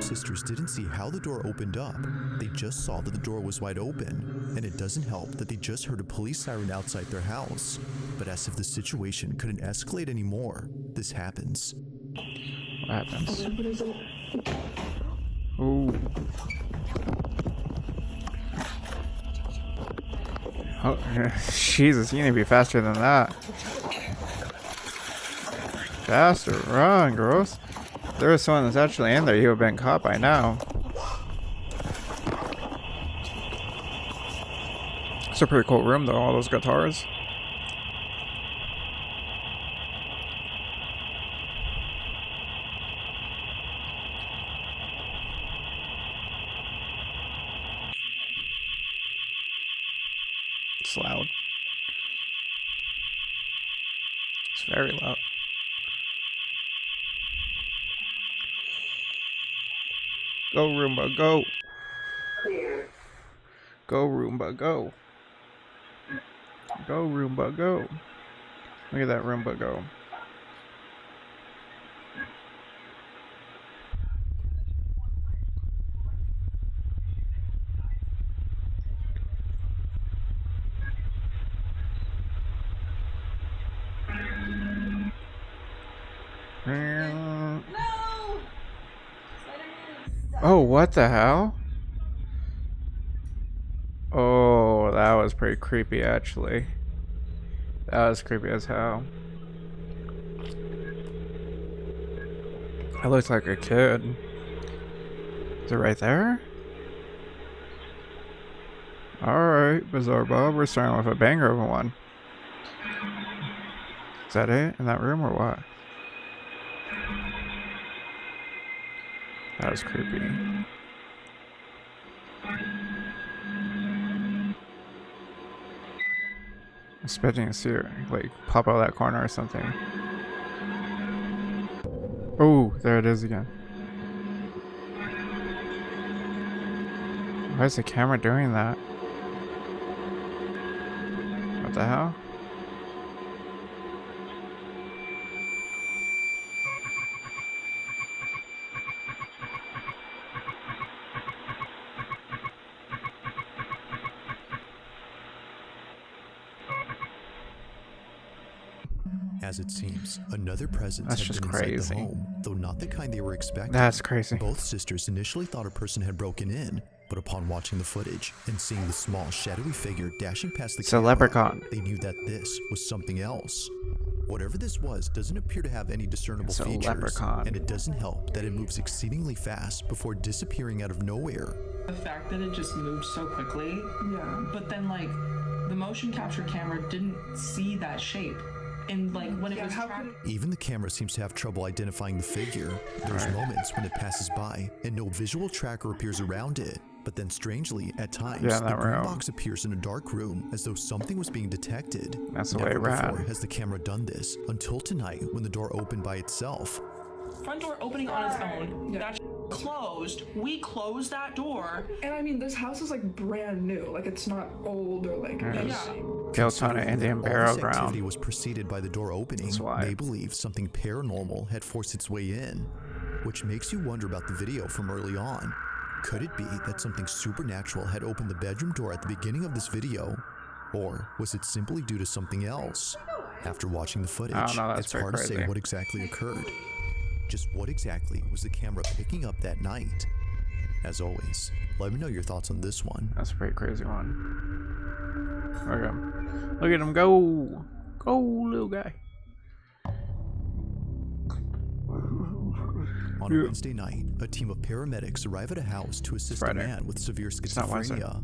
sisters didn't see how the door opened up. They just saw that the door was wide open, and it doesn't help that they just heard a police siren outside their house. But as if the situation couldn't escalate anymore, this happens. What happens? What is it? Ooh. Oh, Jesus, you need to be faster than that. Faster, run, gross. If there was someone that's actually in there, you would have been caught by now. It's a pretty cool room, though, all those guitars. It's loud. It's very loud. Go, Roomba, go. Go, Roomba, go. Go, Roomba, go. Look at that Roomba go. No! Oh, what the hell? Oh, that was pretty creepy, actually. That was creepy as hell. It looks like a kid. Is it right there? Alright, Bizarre Bob, we're starting with a banger of a one. Is that it in that room or what? That was creepy. I'm expecting to see her like pop out of that corner or something. Oh, there it is again. Why is the camera doing that? What the hell? As it seems, another presence That's had just been crazy. inside the home, though not the kind they were expecting. That's crazy. Both sisters initially thought a person had broken in, but upon watching the footage and seeing the small, shadowy figure dashing past the It's a camera, leprechaun. they knew that this was something else. Whatever this was doesn't appear to have any discernible It's a features, leprechaun. and it doesn't help that it moves exceedingly fast before disappearing out of nowhere. The fact that it just moved so quickly, Yeah. but then like the motion capture camera didn't see that shape. And like when it was Even the camera seems to have trouble identifying the figure. There's moments when it passes by and no visual tracker appears around it. But then strangely, at times, Yeah, the that green room. box appears in a dark room as though something was being detected. That's the way Never rad. before has the camera done this until tonight when the door opened by itself. front door opening on its own. That closed. We closed that door. And I mean, this house is like brand new. Like it's not old or like. Built on an Indian All burial this activity ground. was preceded by the door opening. That's why. They believe something paranormal had forced its way in, which makes you wonder about the video from early on. Could it be that something supernatural had opened the bedroom door at the beginning of this video? Or was it simply due to something else? After watching the footage, I don't know, that's it's pretty hard to say crazy. what exactly occurred. Just what exactly was the camera picking up that night? As always, let me know your thoughts on this one. That's a pretty crazy one. Look at him. Look at him go. Go, little guy. On a Wednesday night, a team of paramedics arrive at a house to assist a Friday. man with severe not Wednesday. schizophrenia.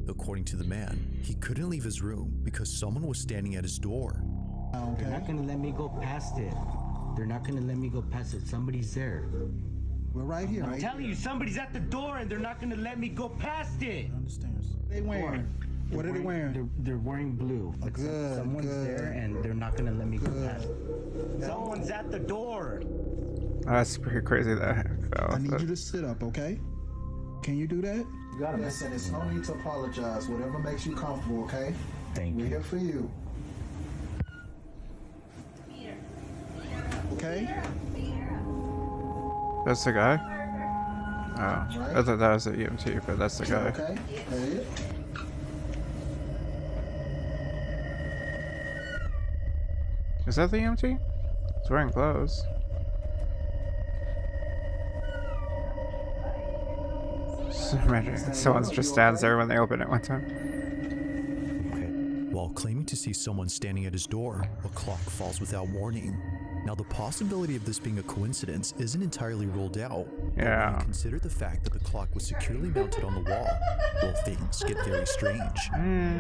According to the man, he couldn't leave his room because someone was standing at his door. They're not gonna let me go past it. They're not gonna let me go past it. Somebody's there. We're right here, I'm right? telling you, somebody's at the door and they're not gonna let me go past it. Understands. They wearing? What are they wearing? They're wearing blue. Like Good, someone's good. there and they're not gonna let me go past it. Someone's at the door. That's pretty crazy that I need fell. you to sit up, okay? Can you do that? You gotta listen, there's no need to apologize. Whatever makes you comfortable, okay? Thank We're you. here for you. Okay? That's the guy? Oh, I thought that was the EMT, but that's the guy. Okay. Hey. Is that the EMT? He's wearing clothes. Imagine someone just stands there when they open it one time. While claiming to see someone standing at his door, a clock falls without warning. Now, the possibility of this being a coincidence isn't entirely ruled out. But Yeah. when you consider the fact that the clock was securely mounted on the wall, well, things get very strange.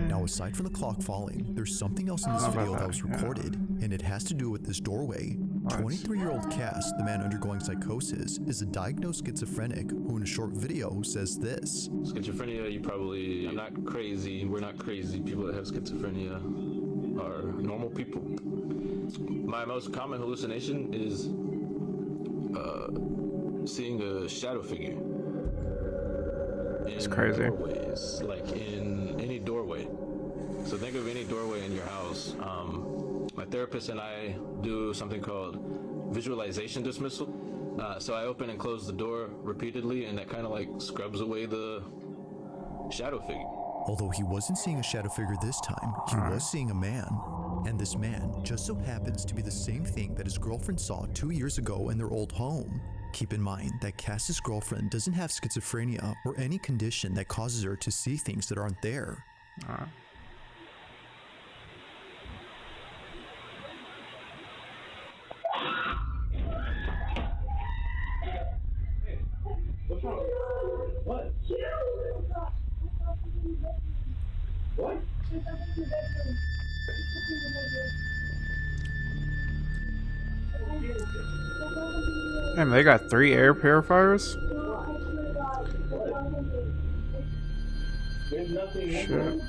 Now, aside from the clock falling, there's something else in this video that was recorded, and it has to do with this doorway. 23-year-old Cass, the man undergoing psychosis, is a diagnosed schizophrenic who in a short video says this. Schizophrenia, I'm not crazy, we're not crazy. People that have schizophrenia are normal people. My most common hallucination is seeing a shadow figure. It's crazy. Doorways, like in any doorway. So think of any doorway in your house. My therapist and I do something called visualization dismissal. So I open and close the door repeatedly, and that kind of like scrubs away the shadow figure. Although he wasn't seeing a shadow figure this time, he was seeing a man. And this man just so happens to be the same thing that his girlfriend saw 2 years ago in their old home. Keep in mind that Cass's girlfriend doesn't have schizophrenia or any condition that causes her to see things that aren't there. What's wrong? What? What? Damn, they got 3 air purifiers? There's nothing. Shit.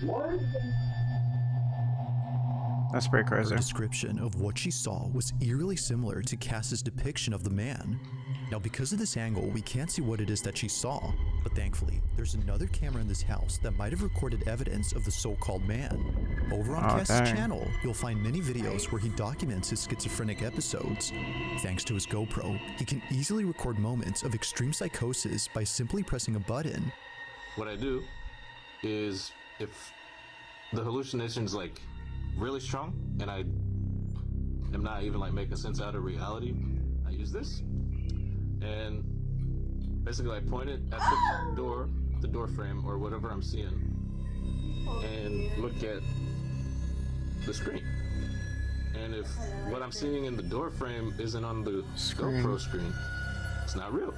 What? That's pretty crazy. Her description of what she saw was eerily similar to Cass's depiction of the man. Now, because of this angle, we can't see what it is that she saw, but thankfully, there's another camera in this house that might have recorded evidence of the so-called man. Over on Cass's channel, you'll find many videos where he documents his schizophrenic episodes. Thanks to his GoPro, he can easily record moments of extreme psychosis by simply pressing a button. What I do is, if the hallucination's like really strong and I am not even like making sense out of reality, I use this, and basically I point it at the door frame or whatever I'm seeing, and look at the screen. And if what I'm seeing in the door frame isn't on the GoPro screen, it's not real.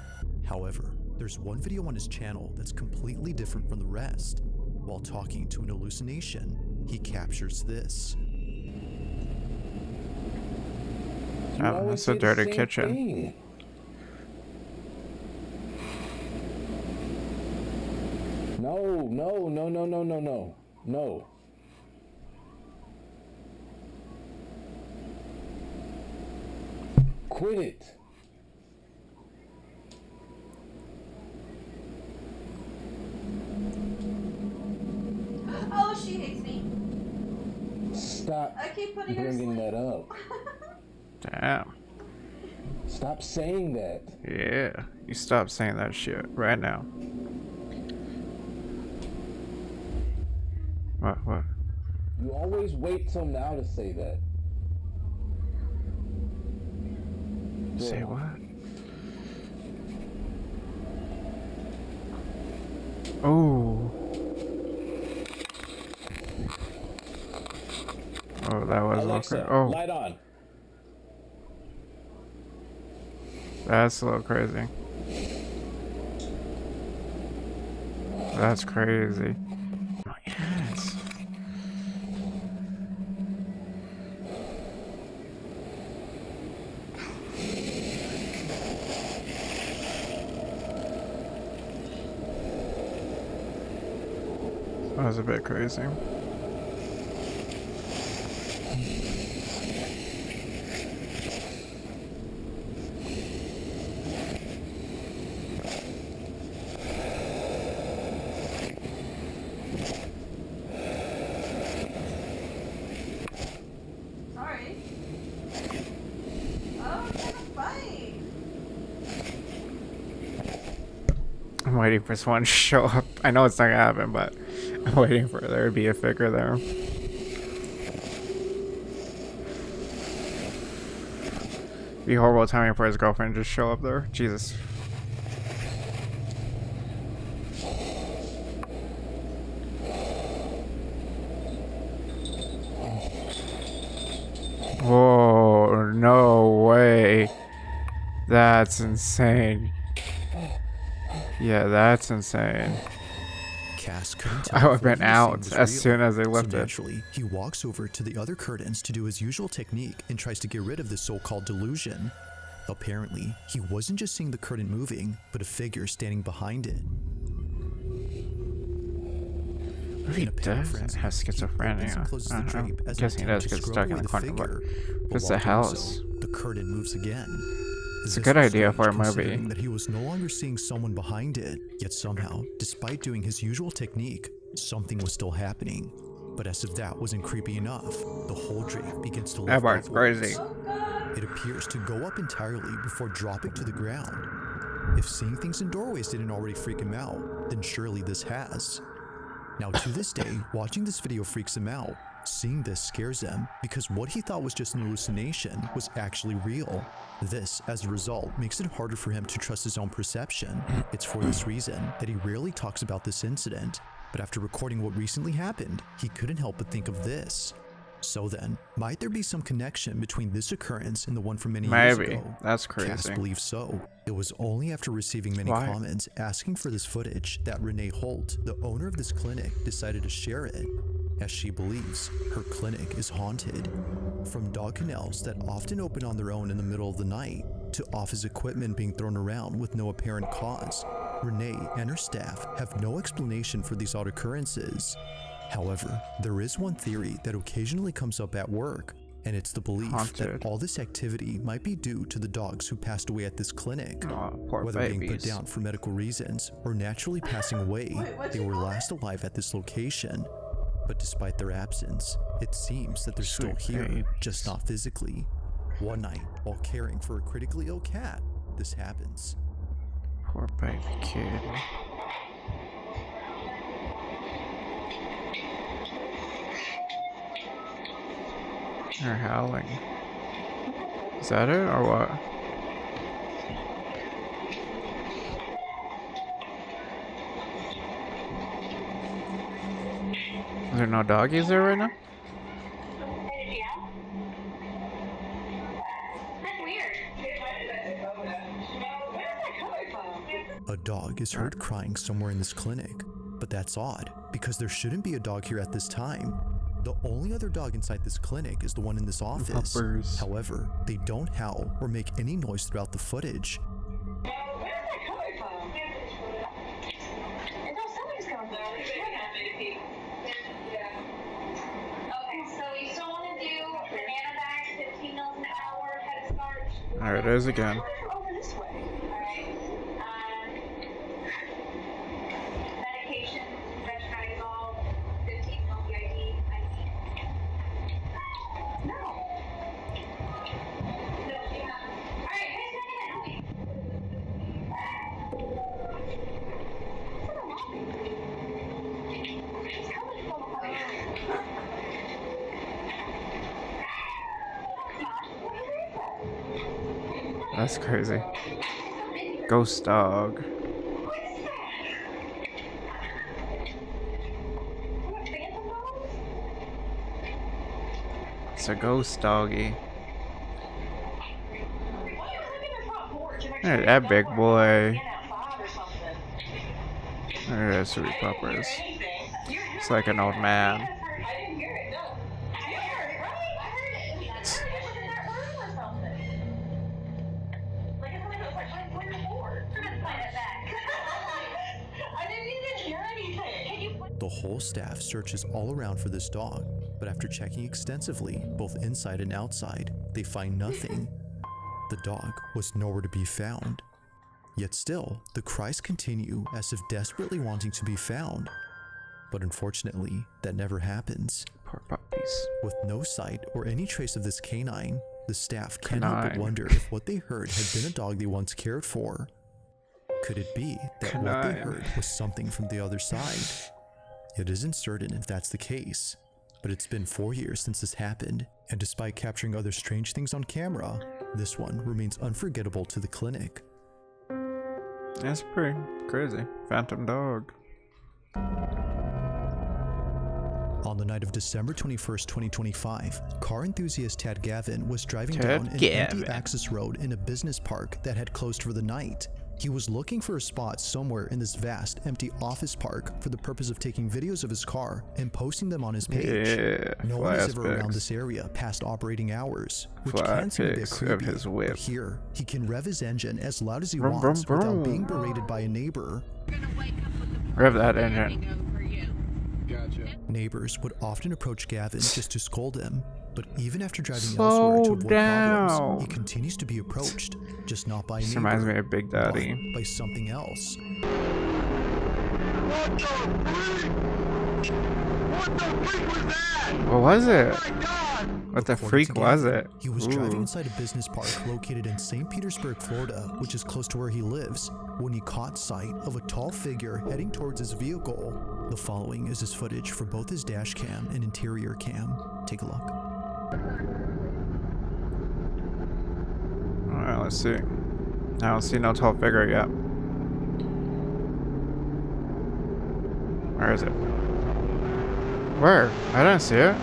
However, there's one video on his channel that's completely different from the rest. While talking to an hallucination, he captures this. Oh, that's a dirty kitchen. No. Quit it. Oh, she hates me. Stop I keep putting her bringing asleep. that up. Damn. Stop saying that. Yeah. You stop saying that shit right now. What? You always wait till now to say that. Say what? Oh. Oh, that was Alexa, okay. Oh, light on. that's a little crazy. That's crazy. My ass. That was a bit crazy. Sorry. Oh, I'm gonna fight. waiting for someone to show up. I know it's not gonna happen, but I'm waiting for there to be a figure there. Be horrible timing for his girlfriend to just show up there. Jesus. Whoa, no way. That's insane. Yeah, that's insane. Cass couldn't tell I would if have what been he was seeing out was as real. soon as they So lifted. naturally, he walks over to the other curtains to do his usual technique and tries to get rid of this so-called delusion. Apparently, he wasn't just seeing the curtain moving, but a figure standing behind it. He In a panic does frenzy, have he opens and schizophrenia. closes the I'm drape as an guessing he does attempt to get scrub stuck in away the corner, but figure, but it's while the doing house. so, the curtain moves again. It's a This good was idea for a strange, movie. considering that he was no longer seeing someone behind it, yet somehow, despite doing his usual technique, something was still happening. But as if that wasn't creepy enough, the whole drape begins to That lift part's upwards. crazy. It appears to go up entirely before dropping to the ground. If seeing things in doorways didn't already freak him out, then surely this has. Now to this day, watching this video freaks him out. Seeing this scares him because what he thought was just an hallucination was actually real. This, as a result, makes it harder for him to trust his own perception. It's for this reason that he rarely talks about this incident, but after recording what recently happened, he couldn't help but think of this. So then, might there be some connection between this occurrence and the one from many years Maybe. ago? That's Cass crazy. believes so. It was only after receiving many Why? comments asking for this footage that Renee Holt, the owner of this clinic, decided to share it, as she believes her clinic is haunted. From dog kennels that often open on their own in the middle of the night, to office equipment being thrown around with no apparent cause, Renee and her staff have no explanation for these odd occurrences. However, there is one theory that occasionally comes up at work, and it's the belief Haunted. that all this activity might be due to the dogs who passed away at this clinic. Aw, poor Whether being put babies. down for medical reasons or naturally passing away, they were last alive at this location. But despite their absence, it seems that they're still Sweet here, babies. just not physically. One night, while caring for a critically ill cat, this happens. Poor baby kid. They're howling. Is that it or what? Is there no doggies there right now? A dog is heard crying somewhere in this clinic, but that's odd because there shouldn't be a dog here at this time. The only other dog inside this clinic is the one in this office. Puppers. However, they don't howl or make any noise throughout the footage. There it is again. That's crazy. Ghost dog. It's a ghost doggy. Hey, that big boy. There it is, sweet puppers. It's like an old man. The whole staff searches all around for this dog, but after checking extensively, both inside and outside, they find nothing. The dog was nowhere to be found. Yet still, the cries continue as if desperately wanting to be found. But unfortunately, that never happens. Poor puppies. With no sight or any trace of this canine, the staff can't help but Canine. wonder if what they heard had been a dog they once cared for. Could it be that what they heard was something from the other side? It isn't certain if that's the case, but it's been 4 years since this happened, and despite capturing other strange things on camera, this one remains unforgettable to the clinic. That's pretty crazy. Phantom dog. On the night of December 21st, 2025, car enthusiast Tad Gavin was driving down an empty access road in a business park that had closed for the night. He was looking for a spot somewhere in this vast, empty office park for the purpose of taking videos of his car and posting them on his page. Yeah, no one is ever around this area past operating hours, which can seem a bit creepy, of his whip. But here, he can rev his engine as loud as he wants without being berated by a neighbor. Rev that engine. Neighbors would often approach Gavin just to scold him, but even after driving elsewhere to avoid problems, he continues to be approached, just not by a neighbor, reminds me of Big Daddy. but by something else. What was it? What the According freak to was Gavin, it? He was driving inside a business park located in St. Petersburg, Florida, which is close to where he lives, when he caught sight of a tall figure heading towards his vehicle. The following is his footage for both his dash cam and interior cam. Take a look. Alright, let's see. I don't see no tall figure yet. Where is it? Where? I didn't see it.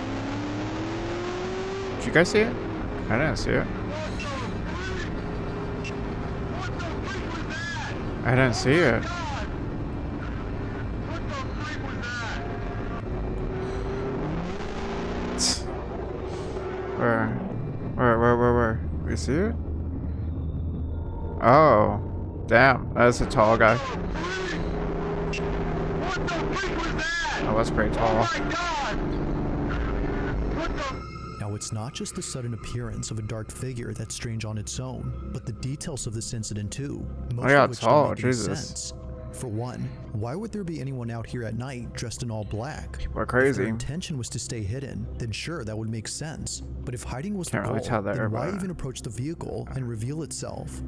Did you guys see it? I didn't see it. I didn't see it. Where? You see it? Oh, damn, that's a tall guy. Oh, that's pretty tall. Now, it's not just the sudden appearance of a dark figure that's strange on its own, but the details of this incident too. Most of which don't make any sense. For one, why would there be anyone out here at night dressed in all black? People are crazy. If their intention was to stay hidden, then sure, that would make sense. But if hiding was the goal, then why even approach the vehicle and reveal itself?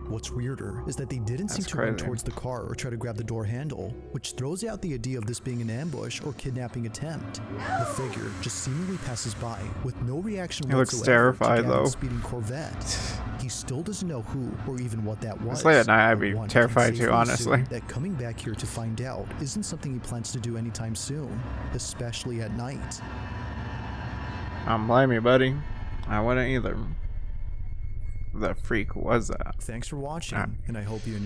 What's weirder is that they didn't seem to run towards the car or try to grab the door handle, which throws out the idea of this being an ambush or kidnapping attempt. The figure just seemingly passes by with no reaction whatsoever. He looks terrified though. Speeding Corvette. He still doesn't know who or even what that was. It's late at night, I'd be terrified too, honestly. That coming back here to find out isn't something he plans to do anytime soon, especially at night. I don't blame you, buddy. I wouldn't either. The freak was that? Thanks for watching, and I hope you enjoyed.